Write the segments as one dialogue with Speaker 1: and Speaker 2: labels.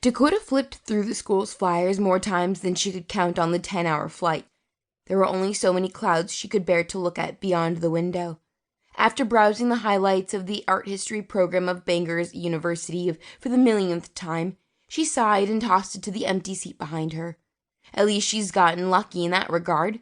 Speaker 1: Dakota flipped through the school's flyers more times than she could count on the 10-hour flight. There were only so many clouds she could bear to look at beyond the window. After browsing the highlights of the art history program of Bangor's University for the millionth time, she sighed and tossed it to the empty seat behind her. At least she's gotten lucky in that regard.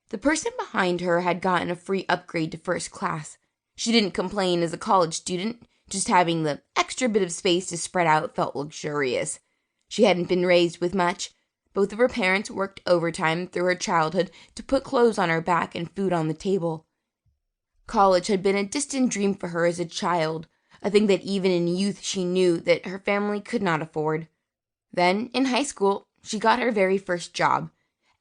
Speaker 1: The person behind her had gotten a free upgrade to first class. She didn't complain as a college student. Just having the extra bit of space to spread out felt luxurious. She hadn't been raised with much. Both of her parents worked overtime through her childhood to put clothes on her back and food on the table. College had been a distant dream for her as a child, a thing that even in youth she knew that her family could not afford. Then, in high school, she got her very first job.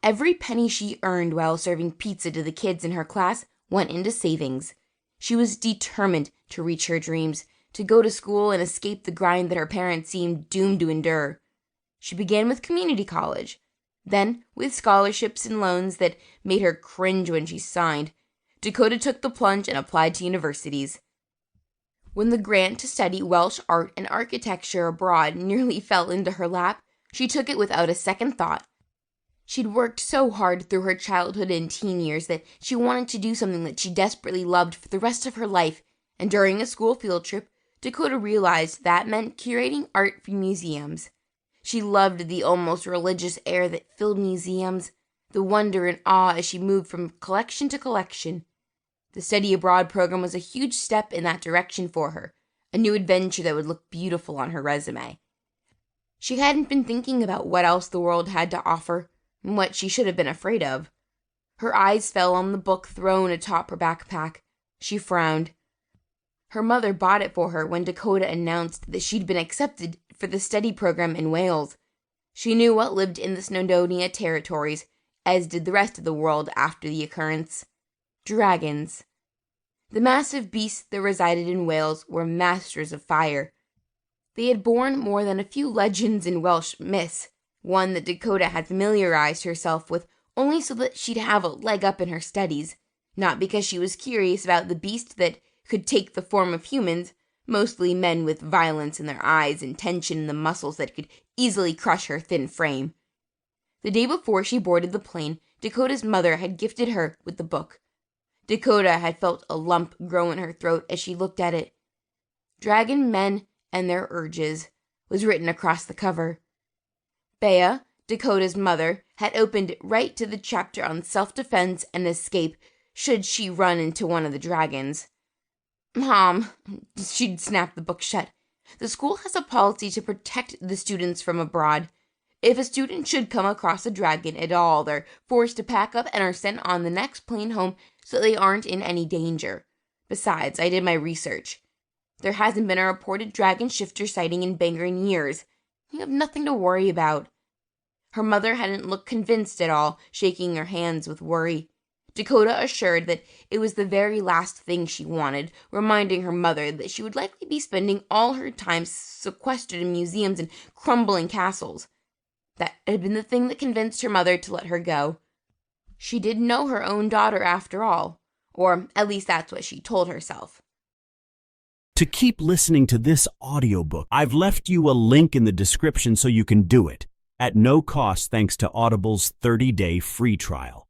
Speaker 1: Every penny she earned while serving pizza to the kids in her class went into savings. She was determined to reach her dreams, to go to school and escape the grind that her parents seemed doomed to endure. She began with community college, then with scholarships and loans that made her cringe when she signed. Dakota took the plunge and applied to universities. When the grant to study Welsh art and architecture abroad nearly fell into her lap, she took it without a second thought. She'd worked so hard through her childhood and teen years that she wanted to do something that she desperately loved for the rest of her life, and during a school field trip, Dakota realized that meant curating art for museums. She loved the almost religious air that filled museums, the wonder and awe as she moved from collection to collection. The study abroad program was a huge step in that direction for her, a new adventure that would look beautiful on her resume. She hadn't been thinking about what else the world had to offer, and what she should have been afraid of. Her eyes fell on the book thrown atop her backpack. She frowned. Her mother bought it for her when Dakota announced that she'd been accepted for the study program in Wales. She knew what lived in the Snowdonia territories, as did the rest of the world after the occurrence. Dragons. The massive beasts that resided in Wales were masters of fire. They had borne more than a few legends in Welsh myths, one that Dakota had familiarized herself with only so that she'd have a leg up in her studies, not because she was curious about the beast that could take the form of humans, mostly men with violence in their eyes and tension in the muscles that could easily crush her thin frame. The day before she boarded the plane, Dakota's mother had gifted her with the book. Dakota had felt a lump grow in her throat as she looked at it. Dragon Men and Their Urges was written across the cover. Bea, Dakota's mother, had opened right to the chapter on self-defense and escape should she run into one of the dragons. "Mom," she'd snapped the book shut, "the school has a policy to protect the students from abroad. If a student should come across a dragon at all, they're forced to pack up and are sent on the next plane home so they aren't in any danger. Besides, I did my research. There hasn't been a reported dragon shifter sighting in Bangor in years. You have nothing to worry about." Her mother hadn't looked convinced at all, shaking her hands with worry. Dakota assured that it was the very last thing she wanted, reminding her mother that she would likely be spending all her time sequestered in museums and crumbling castles. That had been the thing that convinced her mother to let her go. She did know her own daughter after all, or at least that's what she told herself.
Speaker 2: To keep listening to this audiobook, I've left you a link in the description so you can do it, at no cost thanks to Audible's 30-day free trial.